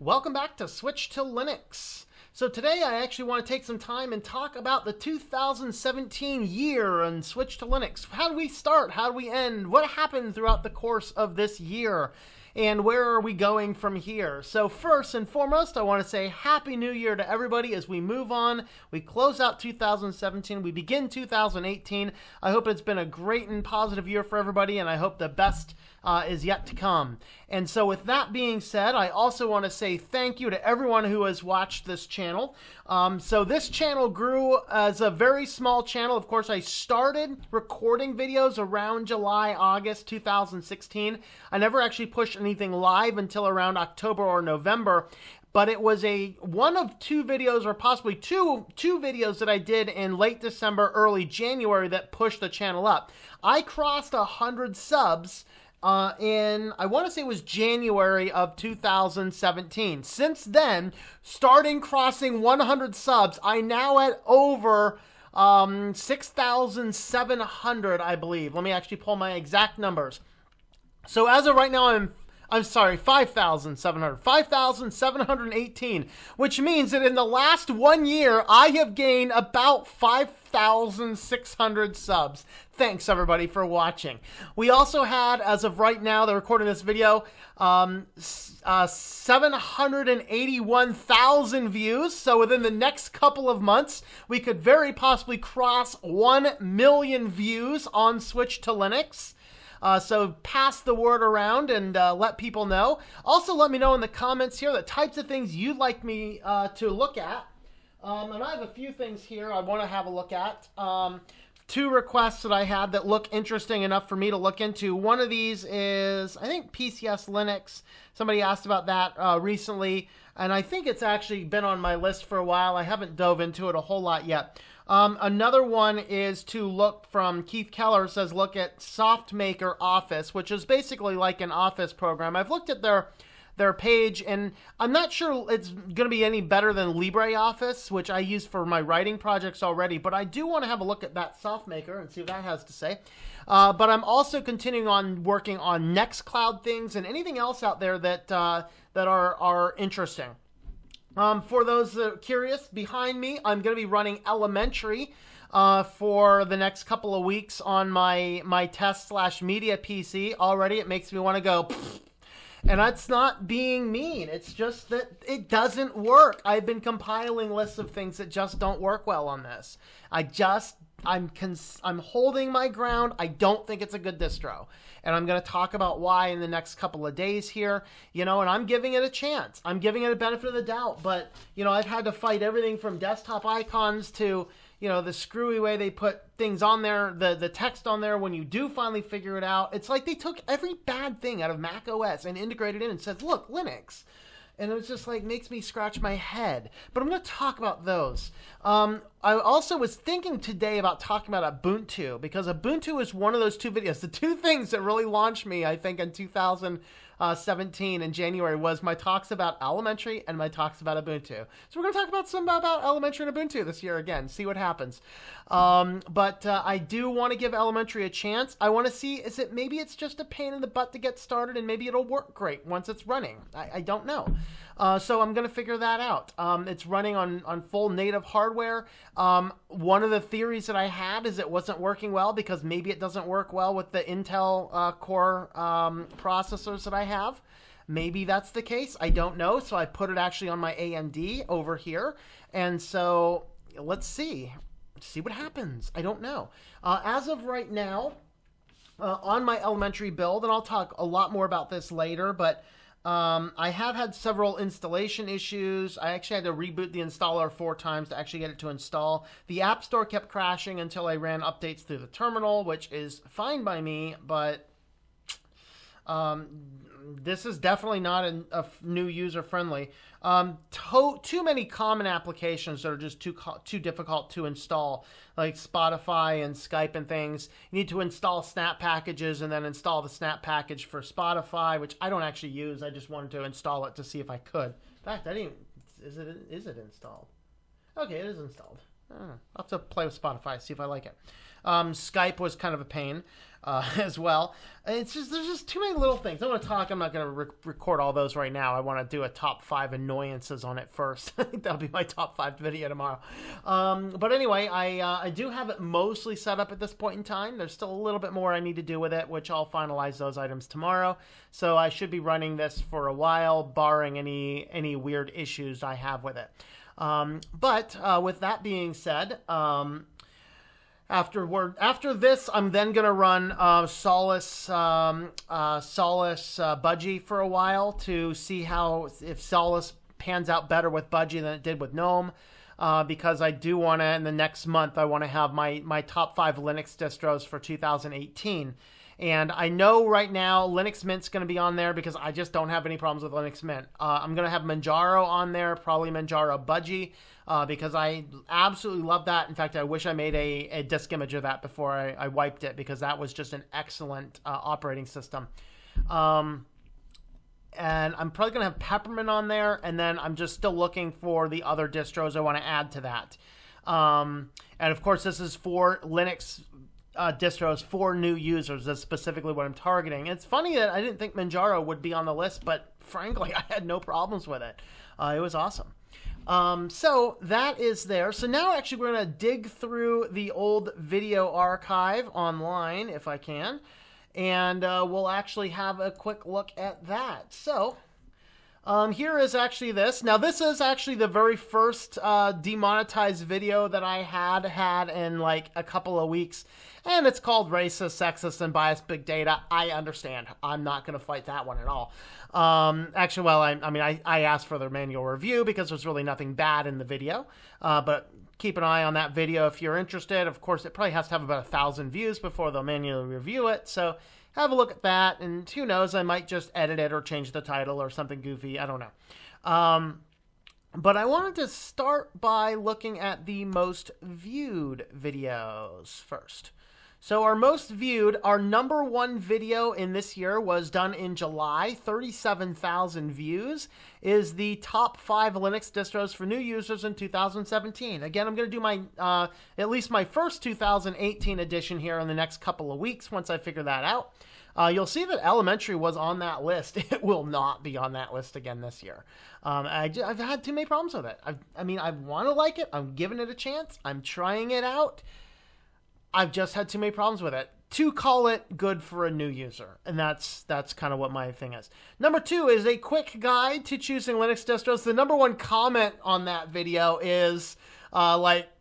Welcome back to Switch to Linux. So today I actually want to take some time and talk about the 2017 year and Switch to Linux. How do we start? How do we end? What happened throughout the course of this year? And where are we going from here? So first and foremost, I want to say Happy New Year to everybody as we move on. We close out 2017. We begin 2018. I hope it's been a great and positive year for everybody, and I hope the best is yet to come. And so with that being said, I also want to say thank you to everyone who has watched this channel. So this channel grew as a very small channel. Of course, I started recording videos around July, August 2016. I never actually pushed anything live until around October or November. But it was one of two videos, or possibly two videos that I did in late December, early January that pushed the channel up. I crossed 100 subs in, I want to say it was January of 2017. Since then, starting crossing 100 subs, I now at over 6,700, I believe. Let me actually pull my exact numbers. So as of right now, I'm sorry, 5,718, which means that in the last 1 year, I have gained about 5,600 subs. Thanks, everybody, for watching. We also had, as of right now, they're recording this video, 781,000 views. So within the next couple of months, we could very possibly cross 1 million views on Switch to Linux. So pass the word around and let people know. Also, let me know in the comments here the types of things you'd like me to look at. And I have a few things here I want to have a look at. Two requests that I had that look interesting enough for me to look into. One of these is, I think, PCS Linux. Somebody asked about that recently, and I think it's actually been on my list for a while. I haven't dove into it a whole lot yet. Another one is to look from Keith Keller, says look at SoftMaker Office, which is basically like an Office program. I've looked at their page, and I'm not sure it's going to be any better than LibreOffice, which I use for my writing projects already, but I do want to have a look at that SoftMaker and see what that has to say. But I'm also continuing on working on Nextcloud things and anything else out there that are interesting. For those that are curious, behind me, I'm going to be running Elementary for the next couple of weeks on my test/media PC. Already, it makes me want to go, pfft. And that's not being mean. It's just that it doesn't work. I've been compiling lists of things that just don't work well on this. I'm holding my ground. I don't think it's a good distro. And I'm going to talk about why in the next couple of days here, and I'm giving it a chance. I'm giving it a benefit of the doubt, but, I've had to fight everything from desktop icons to, the screwy way they put things on there, the text on there when you do finally figure it out. It's like they took every bad thing out of Mac OS and integrated it in and said, look, Linux. And it was just like, makes me scratch my head. But I'm going to talk about those. I also was thinking today about talking about Ubuntu, because Ubuntu is one of those two videos. The two things that really launched me, I think, in 2017 in January was my talks about Elementary and my talks about Ubuntu. So we're going to talk about about Elementary and Ubuntu this year again, see what happens. But I do want to give Elementary a chance. I want to see, maybe it's just a pain in the butt to get started and maybe it'll work great once it's running. I don't know. So I'm going to figure that out. It's running on full native hardware. One of the theories that I had is it wasn't working well because maybe it doesn't work well with the Intel Core processors that I have. Maybe that's the case. I don't know. So I put it actually on my AMD over here. And so let's see what happens. I don't know. As of right now, on my Elementary build, and I'll talk a lot more about this later, but I have had several installation issues. I actually had to reboot the installer 4 times to actually get it to install. The App Store kept crashing until I ran updates through the terminal, which is fine by me, but this is definitely not a new user-friendly. Too many common applications that are just too difficult to install, like Spotify and Skype and things. You need to install Snap packages and then install the Snap package for Spotify, which I don't actually use. I just wanted to install it to see if I could. In fact, I didn't. Is it installed? Okay, it is installed. I'll have to play with Spotify, see if I like it. Skype was kind of a pain as well. There's just too many little things. I'm not going to record all those right now. I want to do a top 5 annoyances on it first. I think that'll be my top 5 video tomorrow. But anyway, I do have it mostly set up at this point in time. There's still a little bit more I need to do with it, which I'll finalize those items tomorrow. So I should be running this for a while, barring any weird issues I have with it. But with that being said, after this, I'm then gonna run Solus Budgie for a while to see if Solus pans out better with Budgie than it did with GNOME, because I do want to, in the next month, I want to have my top 5 Linux distros for 2018. And I know right now Linux Mint's going to be on there because I just don't have any problems with Linux Mint. I'm going to have Manjaro on there, probably Manjaro Budgie, because I absolutely love that. In fact, I wish I made a disk image of that before I wiped it, because that was just an excellent operating system. And I'm probably going to have Peppermint on there, and then I'm just still looking for the other distros I want to add to that. And of course, this is for Linux distros for new users. That's specifically what I'm targeting. It's funny that I didn't think Manjaro would be on the list, but frankly, I had no problems with it. It was awesome. So that is there. So now actually we're going to dig through the old video archive online, if I can, and we'll actually have a quick look at that. So here is actually this. Now this is actually the very first demonetized video that I had in like a couple of weeks. And it's called Racist, Sexist, and Biased Big Data. I understand. I'm not going to fight that one at all. Actually, well, I asked for their manual review because there's really nothing bad in the video. But keep an eye on that video if you're interested. Of course, it probably has to have about 1,000 views before they'll manually review it. So have a look at that. And who knows, I might just edit it or change the title or something goofy. I don't know. But I wanted to start by looking at the most viewed videos first. So our most viewed, our number 1 video in this year was done in July, 37,000 views, is the top 5 Linux distros for new users in 2017. Again, I'm going to do my, at least my first 2018 edition here in the next couple of weeks once I figure that out. You'll see that Elementary was on that list. It will not be on that list again this year. I've had too many problems with it. I want to like it. I'm giving it a chance. I'm trying it out. I've just had too many problems with it to call it good for a new user. And that's kind of what my thing is. Number 2 is a quick guide to choosing Linux distros. The number 1 comment on that video is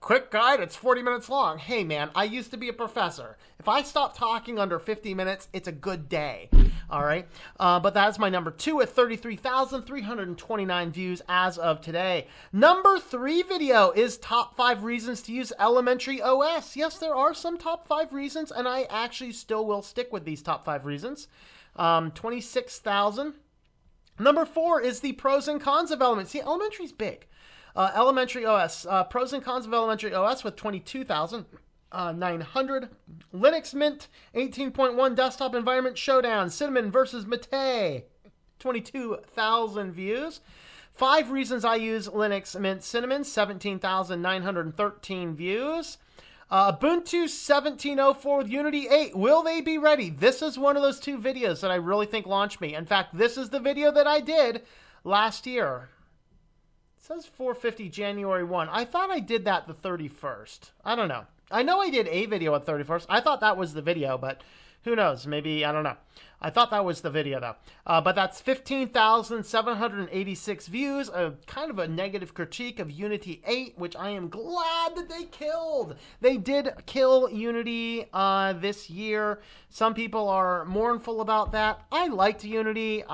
quick guide, it's 40 minutes long. Hey man, I used to be a professor. If I stop talking under 50 minutes, it's a good day. All right. But that's my number 2 at 33,329 views as of today. Number 3 video is top 5 reasons to use Elementary OS. Yes, there are some top 5 reasons, and I actually still will stick with these top 5 reasons. 26,000. Number 4 is the pros and cons of Elementary. See, Elementary's big. Elementary OS, pros and cons of Elementary OS with 22,900. Linux Mint 18.1 desktop environment showdown. Cinnamon versus Mate, 22,000 views. 5 reasons I use Linux Mint Cinnamon, 17,913 views. Ubuntu 17.04 with Unity 8. Will they be ready? This is one of those 2 videos that I really think launched me. In fact, this is the video that I did last year. It says 450 January 1. I thought I did that the 31st. I don't know. I know I did a video at 31st. I thought that was the video, but who knows? Maybe, I don't know. I thought that was the video, though. But that's 15,786 views, kind of a negative critique of Unity 8, which I am glad that they killed. They did kill Unity this year. Some people are mournful about that. I liked Unity,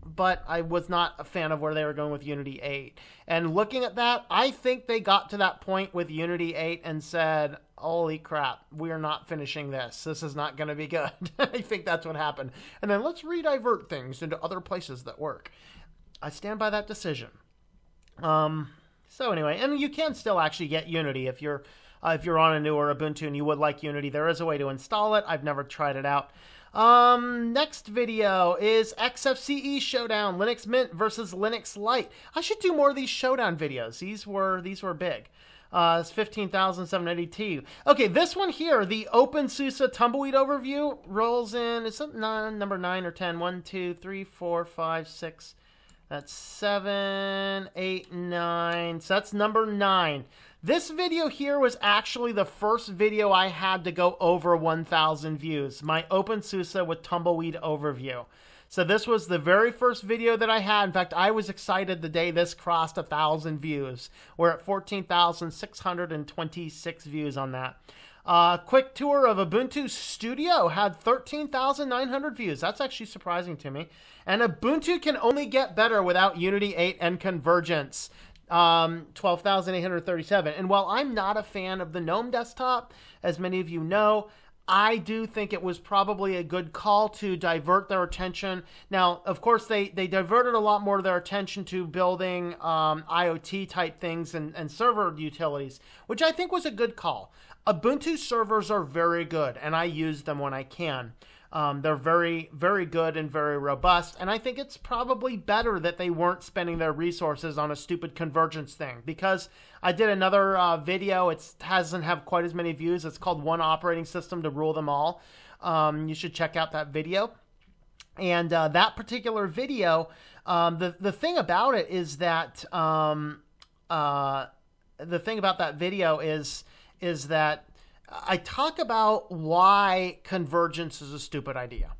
but I was not a fan of where they were going with Unity 8. And looking at that, I think they got to that point with Unity 8 and said, holy crap, we're not finishing this. This is not going to be good. I think that's what happened. And then let's redivert things into other places that work. I stand by that decision. So anyway, and you can still actually get Unity if you're on a newer Ubuntu and you would like Unity. There is a way to install it. I've never tried it out. Next video is XFCE Showdown, Linux Mint versus Linux Lite. I should do more of these Showdown videos. These were big. It's 15,780 TU. Okay, this one here, the OpenSUSE Tumbleweed overview rolls in. Is it number 9 or 10? 1, 2, 3, 4, 5, 6. That's 7, 8, 9. So that's number 9. This video here was actually the first video I had to go over 1,000 views. My OpenSUSE with Tumbleweed overview. So this was the very first video that I had. In fact, I was excited the day this crossed 1,000 views. We're at 14,626 views on that. Quick tour of Ubuntu Studio had 13,900 views. That's actually surprising to me. And Ubuntu can only get better without Unity 8 and Convergence. 12,837. And while I'm not a fan of the GNOME desktop, as many of you know, I do think it was probably a good call to divert their attention. Now, of course, they diverted a lot more of their attention to building IoT type things and server utilities, which I think was a good call. Ubuntu servers are very good, and I use them when I can. They're very, very good and very robust, and I think it's probably better that they weren't spending their resources on a stupid convergence thing, because I did another video. It hasn't have quite as many views. It's called One Operating System to Rule Them All. You should check out that video. And that particular video, the thing about it is that is that I talk about why convergence is a stupid idea.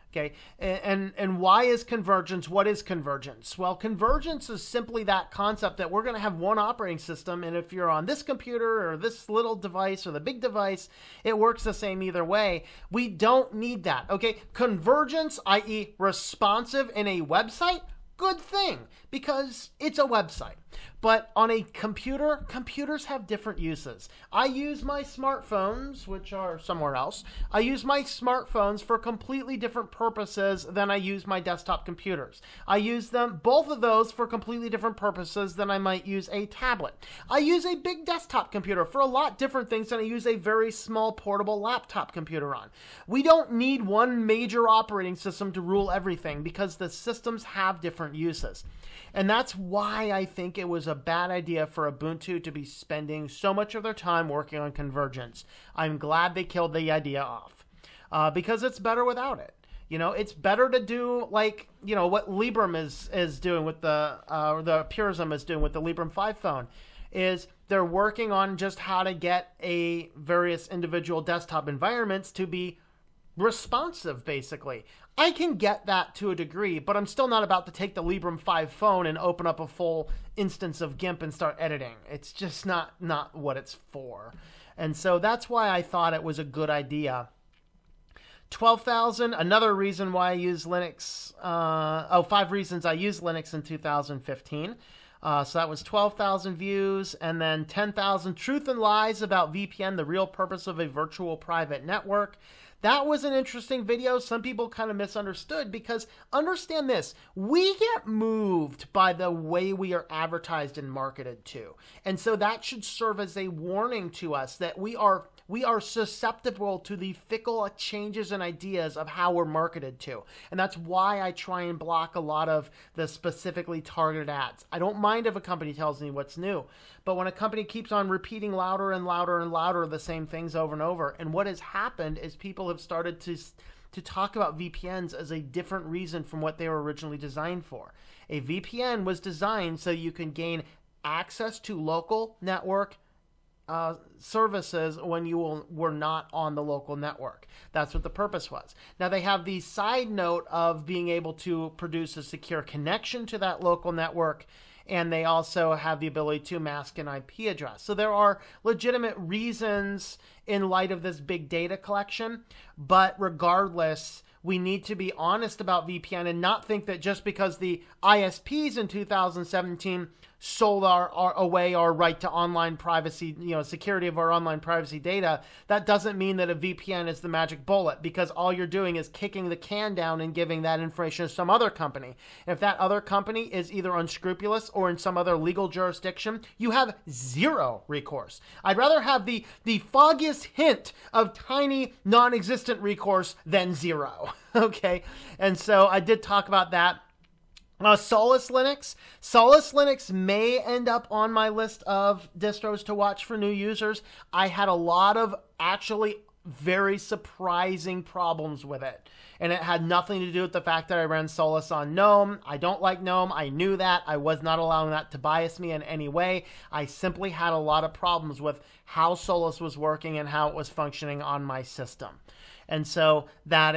Okay, and why is convergence? What is convergence? Well, convergence is simply that concept that we're going to have one operating system, and if you're on this computer or this little device or the big device, it works the same either way. We don't need that. Okay, convergence, i.e. responsive in a website, good thing, because it's a website. But on a computer, computers have different uses. I use my smartphones, which are somewhere else. I use my smartphones for completely different purposes than I use my desktop computers. I use them, both of those, for completely different purposes than I might use a tablet. I use a big desktop computer for a lot different things than I use a very small portable laptop computer on. We don't need one major operating system to rule everything, because the systems have different uses. And that's why I think it was a bad idea for Ubuntu to be spending so much of their time working on convergence. I'm glad they killed the idea off, because it's better without it. You know, it's better to do like, you know, what Librem is doing with the Purism is doing with the Librem 5 phone, is they're working on just how to get a various individual desktop environments to be responsive, basically. I can get that to a degree, but I'm still not about to take the Librem 5 phone and open up a full instance of GIMP and start editing. It's just not what it's for. And so that's why I thought it was a good idea. 12,000, another reason why I use Linux. 5 reasons I used Linux in 2015. So that was 12,000 views, and then 10,000 truth and lies about VPN, the real purpose of a virtual private network. That was an interesting video. Some people kind of misunderstood, because understand this, we get moved by the way we are advertised and marketed to. And so that should serve as a warning to us that we are susceptible to the fickle changes and ideas of how we're marketed to. And that's why I try and block a lot of the specifically targeted ads. I don't mind if a company tells me what's new, but when a company keeps on repeating louder and louder and louder the same things over and over, and what has happened is people have started to talk about VPNs as a different reason from what they were originally designed for. A VPN was designed so you can gain access to local network services when you were not on the local network. That's what the purpose was. Now they have the side note of being able to produce a secure connection to that local network, and they also have the ability to mask an IP address. So there are legitimate reasons in light of this big data collection, but regardless, we need to be honest about VPN and not think that just because the ISPs in 2017 sold away our right to online privacy, security of our online privacy data, that doesn't mean that a VPN is the magic bullet, because all you're doing is kicking the can down and giving that information to some other company. And if that other company is either unscrupulous or in some other legal jurisdiction, you have zero recourse. I'd rather have the foggiest hint of tiny non-existent recourse than zero. Okay, and so I did talk about that. Solus Linux. Solus Linux may end up on my list of distros to watch for new users. I had a lot of actually very surprising problems with it. And it had nothing to do with the fact that I ran Solus on GNOME. I don't like GNOME. I knew that. I was not allowing that to bias me in any way. I simply had a lot of problems with how Solus was working and how it was functioning on my system. And so that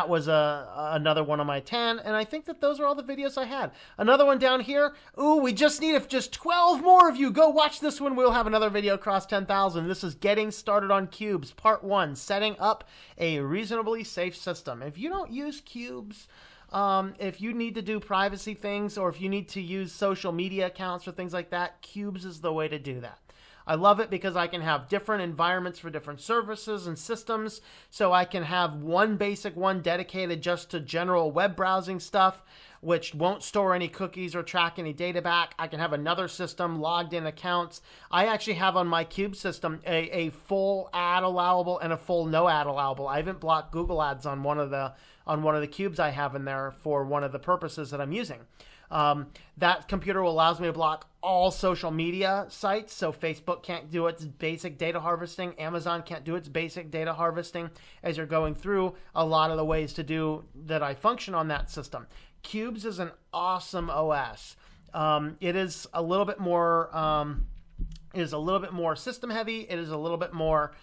was another one of my 10. And I think that those are all the videos I had. Another one down here. Ooh, we just need just 12 more of you. Go watch this one. We'll have another video across 10,000. This is Getting Started on Cubes, Part 1, Setting Up a Reasonably Safe System. If you don't use cubes, if you need to do privacy things, or if you need to use social media accounts or things like that, Cubes is the way to do that. I love it because I can have different environments for different services and systems. So I can have one basic one dedicated just to general web browsing stuff, which won't store any cookies or track any data back. I can have another system, logged in accounts. I actually have on my Cube system a full ad allowable and a full no ad allowable. I haven't blocked Google ads on one of the cubes I have in there for one of the purposes that I'm using. That computer allows me to block all social media sites. So Facebook can't do its basic data harvesting. Amazon can't do its basic data harvesting as you're going through a lot of the ways to do that I function on that system. Cubes is an awesome OS. It is a little bit more, system heavy. It is a little bit more,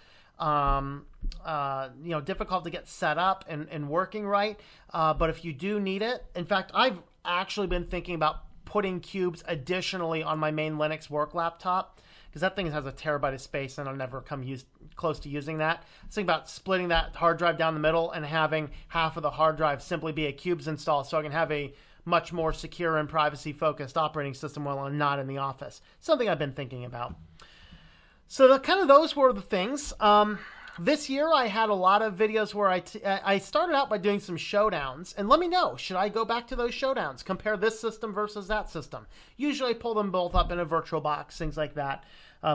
difficult to get set up and working right. But if you do need it, in fact, I've actually been thinking about putting cubes additionally on my main Linux work laptop, because that thing has a terabyte of space and I'll never come close to using that. I was thinking about splitting that hard drive down the middle and having half of the hard drive simply be a cubes install, so I can have a much more secure and privacy focused operating system while I'm not in the office. Something I've been thinking about. So those were the things. This year, I had a lot of videos where I started out by doing some showdowns. And let me know, should I go back to those showdowns? Compare this system versus that system. Usually I pull them both up in a VirtualBox, things like that.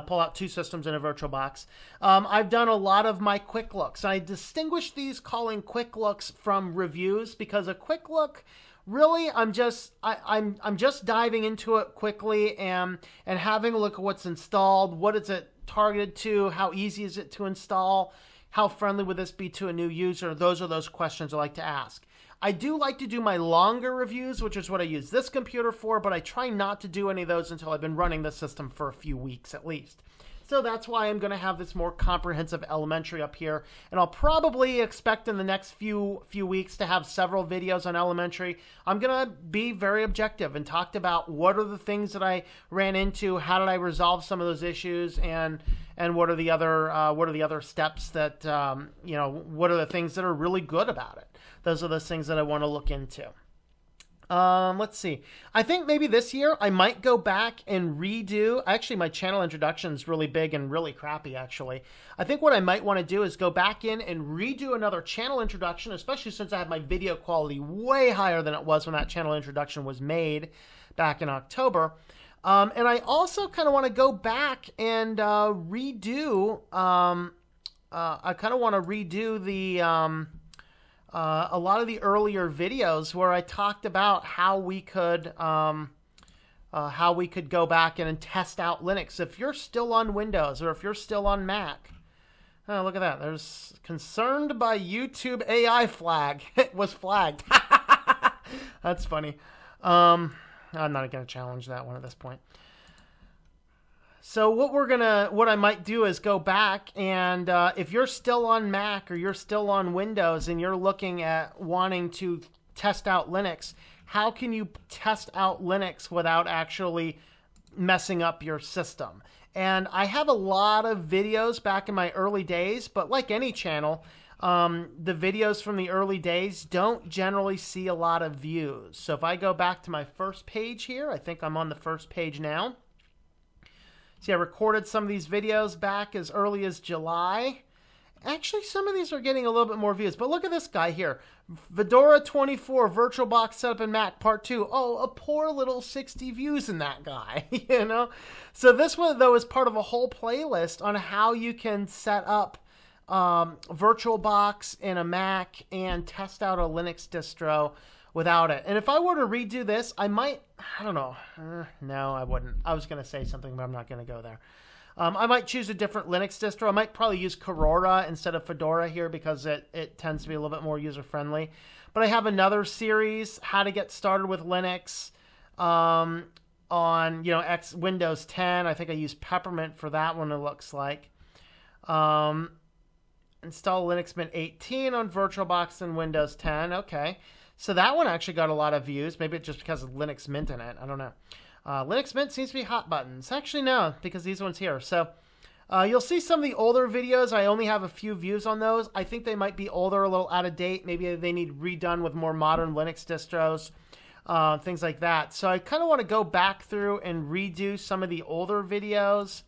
Pull out two systems in a VirtualBox. I've done a lot of my quick looks. I distinguish these calling quick looks from reviews, because a quick look, really, I'm just diving into it quickly and having a look at what's installed, what is it targeted to, how easy is it to install, how friendly would this be to a new user. Those are those questions I like to ask. I do like to do my longer reviews, which is what I use this computer for, but I try not to do any of those until I've been running the system for a few weeks at least. So that's why I'm going to have this more comprehensive elementary up here. And I'll probably expect in the next few weeks to have several videos on elementary. I'm going to be very objective and talked about what are the things that I ran into, how did I resolve some of those issues, and what are the other steps that, what are the things that are really good about it. Those are those things that I want to look into. Let's see. I think maybe this year I might go back and redo. Actually, my channel introduction is really big and really crappy, actually. I think what I might want to do is go back in and redo another channel introduction, especially since I have my video quality way higher than it was when that channel introduction was made back in October. And I also kind of want to go back and redo. I kind of want to redo the. A lot of the earlier videos where I talked about how we could go back and test out Linux. If you're still on Windows or if you're still on Mac, oh, look at that. There's concerned by YouTube AI flag. It was flagged. That's funny. I'm not going to challenge that one at this point. So what I might do is go back and if you're still on Mac or you're still on Windows and you're looking at wanting to test out Linux, how can you test out Linux without actually messing up your system? And I have a lot of videos back in my early days, but like any channel, the videos from the early days don't generally see a lot of views. So if I go back to my first page here, I think I'm on the first page now. See, I recorded some of these videos back as early as July. Actually, some of these are getting a little bit more views. But look at this guy here. Fedora 24, VirtualBox Setup in Mac, Part 2. Oh, a poor little 60 views in that guy, you know? So this one, though, is part of a whole playlist on how you can set up VirtualBox in a Mac and test out a Linux distro without it. And if I were to redo this, I might, I don't know. No, I wouldn't. I was going to say something, but I'm not going to go there. I might choose a different Linux distro. I might probably use Aurora instead of Fedora here because it tends to be a little bit more user-friendly. But I have another series, How to Get Started with Linux, on, Windows 10. I think I use Peppermint for that one, it looks like. Install Linux Mint 18 on VirtualBox and Windows 10. Okay. So that one actually got a lot of views. Maybe it's just because of Linux Mint in it. I don't know. Linux Mint seems to be hot buttons. Actually, no, because these ones here. So you'll see some of the older videos. I only have a few views on those. I think they might be older, a little out of date. Maybe they need redone with more modern Linux distros, things like that. So I kind of want to go back through and redo some of the older videos.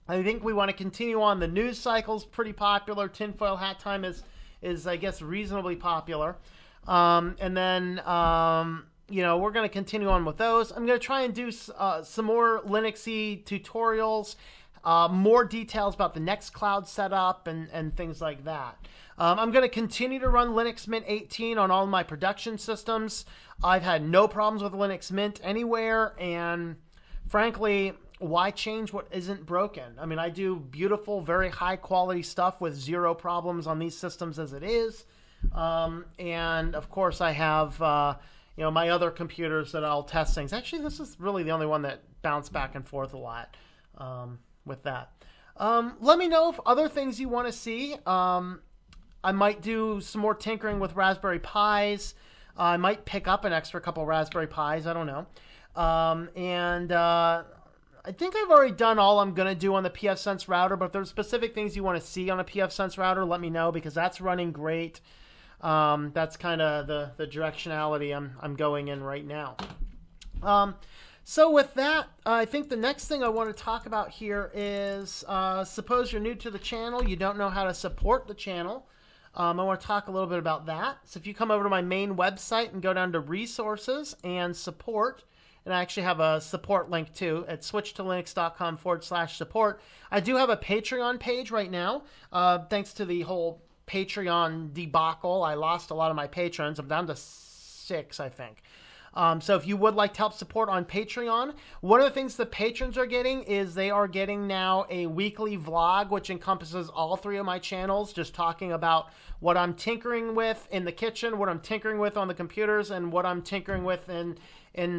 I think we want to continue on. The news cycle's pretty popular. Tinfoil Hat Time is I guess, reasonably popular. And then... we're going to continue on with those. I'm going to try and do some more Linuxy tutorials, more details about the Nextcloud setup and things like that. I'm going to continue to run Linux Mint 18 on all my production systems. I've had no problems with Linux Mint anywhere, and frankly, why change what isn't broken? I mean, I do beautiful, very high-quality stuff with zero problems on these systems as it is. And, of course, I have... my other computers that I'll test things. Actually, this is really the only one that bounced back and forth a lot with that. Let me know if other things you want to see. I might do some more tinkering with Raspberry Pis. I might pick up an extra couple Raspberry Pis. I don't know. I think I've already done all I'm going to do on the pfSense router, but if there's specific things you want to see on a pfSense router, let me know because that's running great. That's kind of the directionality I'm going in right now. So with that, I think the next thing I want to talk about here is, suppose you're new to the channel, you don't know how to support the channel. I want to talk a little bit about that. So if you come over to my main website and go down to resources and support, and I actually have a support link too at switchtolinux.com/support. I do have a Patreon page right now, thanks to the whole Patreon debacle. I lost a lot of my patrons. I'm down to 6, I think. So if you would like to help support on Patreon, one of the things the patrons are getting is they are getting now a weekly vlog, which encompasses all 3 of my channels, just talking about what I'm tinkering with in the kitchen, what I'm tinkering with on the computers, and what I'm tinkering with in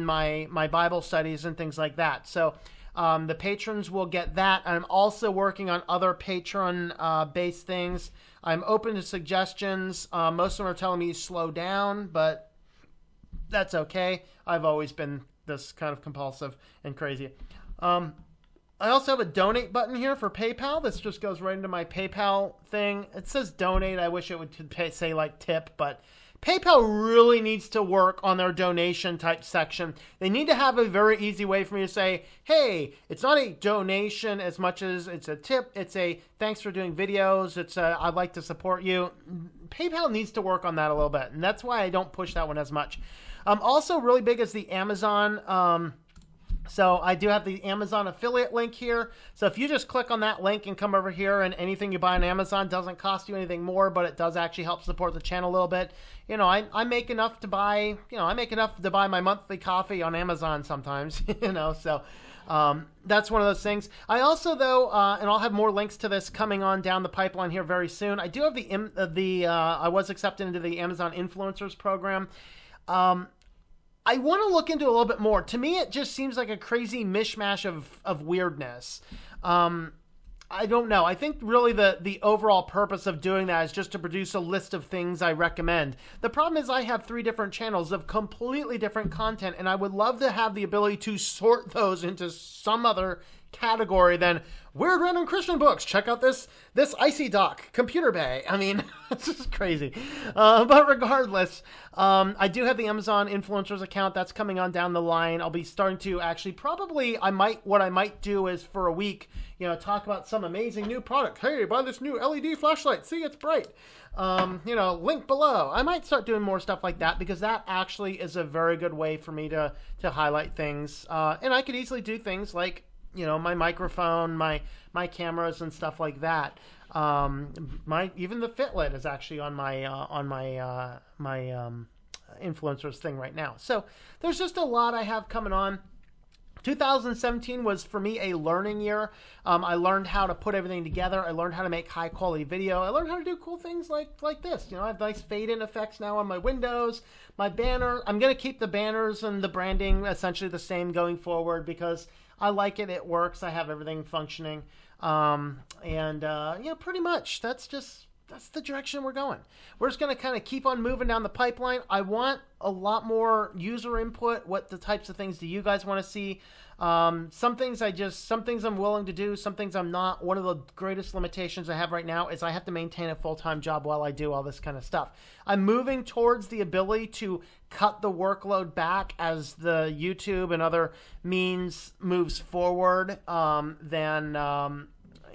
my Bible studies and things like that. So the patrons will get that. I'm also working on other patron-based things. I'm open to suggestions. Most of them are telling me to slow down, but that's okay. I've always been this kind of compulsive and crazy. I also have a donate button here for PayPal. This just goes right into my PayPal thing. It says donate. I wish it would say like tip, but PayPal really needs to work on their donation type section. They need to have a very easy way for me to say, hey, it's not a donation as much as it's a tip. It's a thanks for doing videos. It's a I'd like to support you. PayPal needs to work on that a little bit, and that's why I don't push that one as much. Also really big is the Amazon. So I do have the Amazon affiliate link here. So if you just click on that link and come over here, and anything you buy on Amazon doesn't cost you anything more, but it does actually help support the channel a little bit. You know, I make enough to buy, my monthly coffee on Amazon sometimes, so that's one of those things. I also, though, and I'll have more links to this coming on down the pipeline here very soon. I do have I was accepted into the Amazon Influencers program. I want to look into it a little bit more. To me, it just seems like a crazy mishmash of weirdness. I don't know. I think really the overall purpose of doing that is just to produce a list of things I recommend. The problem is I have 3 different channels of completely different content, and I would love to have the ability to sort those into some other category than weird random Christian books. Check out this Icy Doc, Computer Bay. I mean, it's just crazy. But regardless, I do have the Amazon Influencers account. That's coming on down the line. I'll be starting to actually what I might do is for a week, talk about some amazing new product. Hey, buy this new LED flashlight. See, it's bright. Link below. I might start doing more stuff like that because that actually is a very good way for me to highlight things. And I could easily do things like, my microphone, my cameras and stuff like that. Even the Fitlet is actually on my influencers thing right now. So there's just a lot I have coming on. 2017 was, for me, a learning year. I learned how to put everything together. I learned how to make high-quality video. I learned how to do cool things like this. You know, I have nice fade-in effects now on my windows. My banner, I'm going to keep the banners and the branding essentially the same going forward because I like it. It works. I have everything functioning. Yeah, pretty much. That's the direction we're going. We're just going to kind of keep on moving down the pipeline. I want a lot more user input. What the types of things do you guys want to see? Some things I'm willing to do, some things I'm not. One of the greatest limitations I have right now is I have to maintain a full-time job while I do all this kind of stuff. I'm moving towards the ability to cut the workload back as the YouTube and other means moves forward.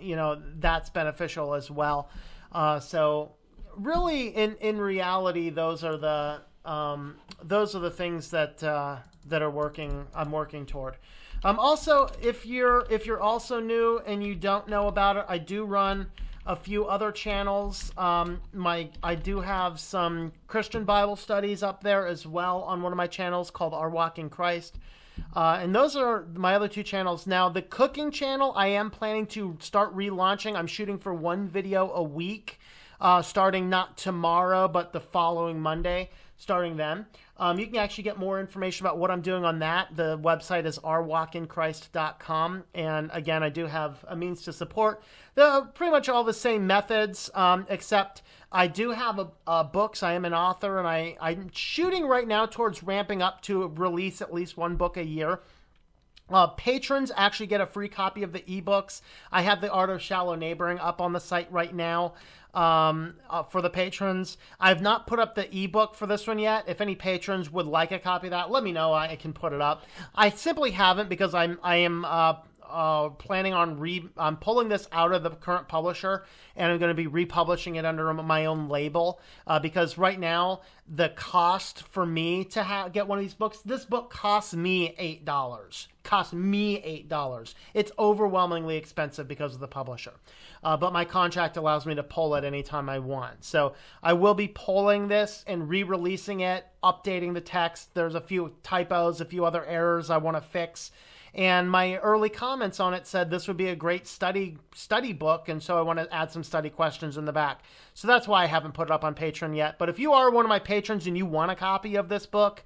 You know, that's beneficial as well. So really in reality, those are the things that are working. I'm working toward. Also, if you're also new and you don't know about it, I do run a few other channels. I do have some Christian Bible studies up there as well on one of my channels called Our Walk in Christ. And those are my other two channels. Now, the cooking channel, I am planning to start relaunching. I'm shooting for one video a week, starting not tomorrow, but the following Monday, starting then. You can actually get more information about what I'm doing on that. The website is ourwalkinchrist.com. And again, I do have a means to support pretty much all the same methods, except I do have books. I am an author, and I'm shooting right now towards ramping up to release at least one book a year. Patrons actually get a free copy of the ebooks. I have The Art of Shallow Neighboring up on the site right now for the patrons. I have not put up the ebook for this one yet. If any patrons would like a copy of that, let me know. I can put it up. I simply haven't because I am planning on I'm pulling this out of the current publisher, and I'm going to be republishing it under my own label because right now the cost for me to get one of these books, this book costs me $8. It's overwhelmingly expensive because of the publisher. But my contract allows me to pull it anytime I want. So I will be pulling this and re-releasing it, updating the text. There's a few typos, a few other errors I want to fix. And my early comments on it said this would be a great study book, and so I want to add some study questions in the back. So that's why I haven't put it up on Patreon yet. But if you are one of my patrons and you want a copy of this book,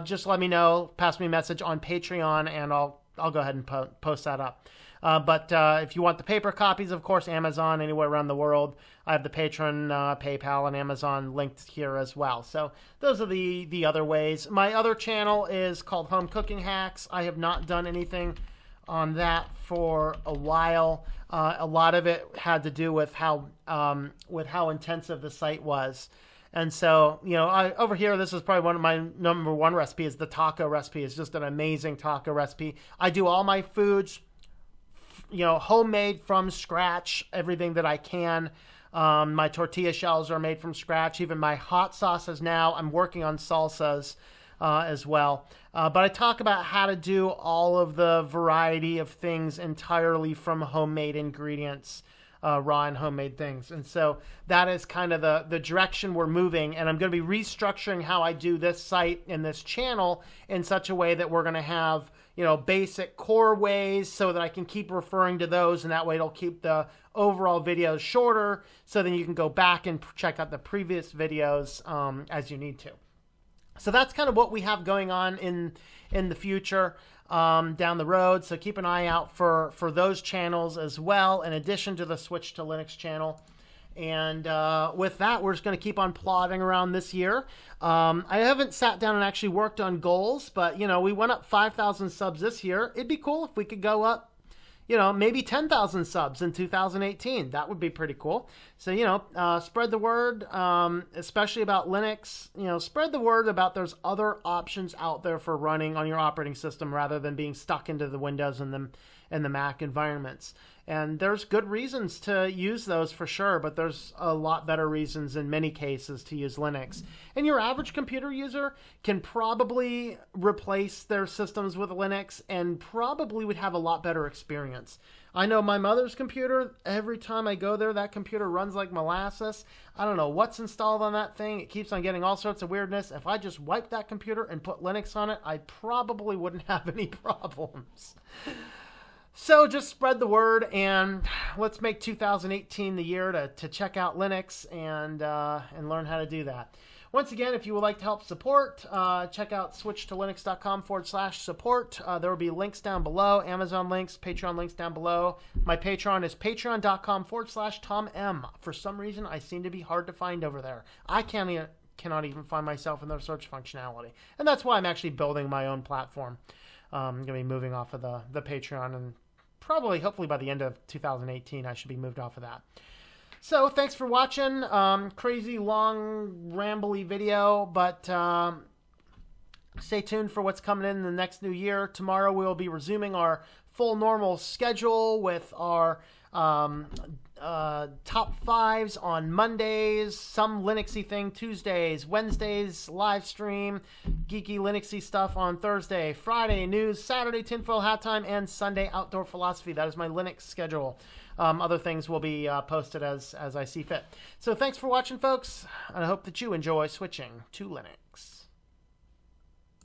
just let me know, pass me a message on Patreon, and I'll go ahead and post that up. But if you want the paper copies, of course, Amazon, anywhere around the world. I have the Patreon, PayPal, and Amazon linked here as well. So those are the other ways. My other channel is called Home Cooking Hacks. I have not done anything on that for a while. A lot of it had to do with how intensive the site was. And so, you know, over here, this is probably one of my number one recipes. The taco recipe is just an amazing taco recipe. I do all my foods, you know, homemade from scratch, everything that I can. My tortilla shells are made from scratch. Even my hot sauces now, I'm working on salsas as well. But I talk about how to do all of the variety of things entirely from homemade ingredients, raw and homemade things. And so that is kind of the direction we're moving. And I'm going to be restructuring how I do this site and this channel in such a way that we're going to have, you know, basic core ways so that I can keep referring to those, and that way it'll keep the overall videos shorter, so then you can go back and check out the previous videos as you need to. So that's kind of what we have going on in the future down the road. So keep an eye out for those channels as well, in addition to the Switch to Linux channel. And with that, we're just going to keep on plodding around this year. I haven't sat down and actually worked on goals, but, you know, we went up 5,000 subs this year. It'd be cool if we could go up, you know, maybe 10,000 subs in 2018. That would be pretty cool. So, you know, spread the word, especially about Linux. You know, spread the word about there's other options out there for running on your operating system rather than being stuck into the Windows and the Mac environments. And there's good reasons to use those for sure, but there's a lot better reasons in many cases to use Linux. And your average computer user can probably replace their systems with Linux and probably would have a lot better experience. I know my mother's computer, every time I go there, that computer runs like molasses. I don't know what's installed on that thing. It keeps on getting all sorts of weirdness. If I just wiped that computer and put Linux on it, I probably wouldn't have any problems. So just spread the word, and let's make 2018 the year to check out Linux and learn how to do that. Once again, if you would like to help support, check out switchtolinux.com/support. There will be links down below, Amazon links, Patreon links down below. My Patreon is patreon.com/Tom M. For some reason, I seem to be hard to find over there. I cannot even find myself in the search functionality. And that's why I'm actually building my own platform. I'm going to be moving off of the Patreon, and probably, hopefully by the end of 2018, I should be moved off of that. So, thanks for watching. Crazy, long, rambly video, but stay tuned for what's coming in the next new year. Tomorrow we will be resuming our full normal schedule with our top fives on Mondays, some Linuxy thing Tuesdays, Wednesdays live stream, geeky Linuxy stuff on Thursday, Friday news, Saturday tinfoil hat time, and Sunday outdoor philosophy. That is my Linux schedule. Other things will be posted as I see fit. So thanks for watching, folks, and I hope that you enjoy switching to Linux.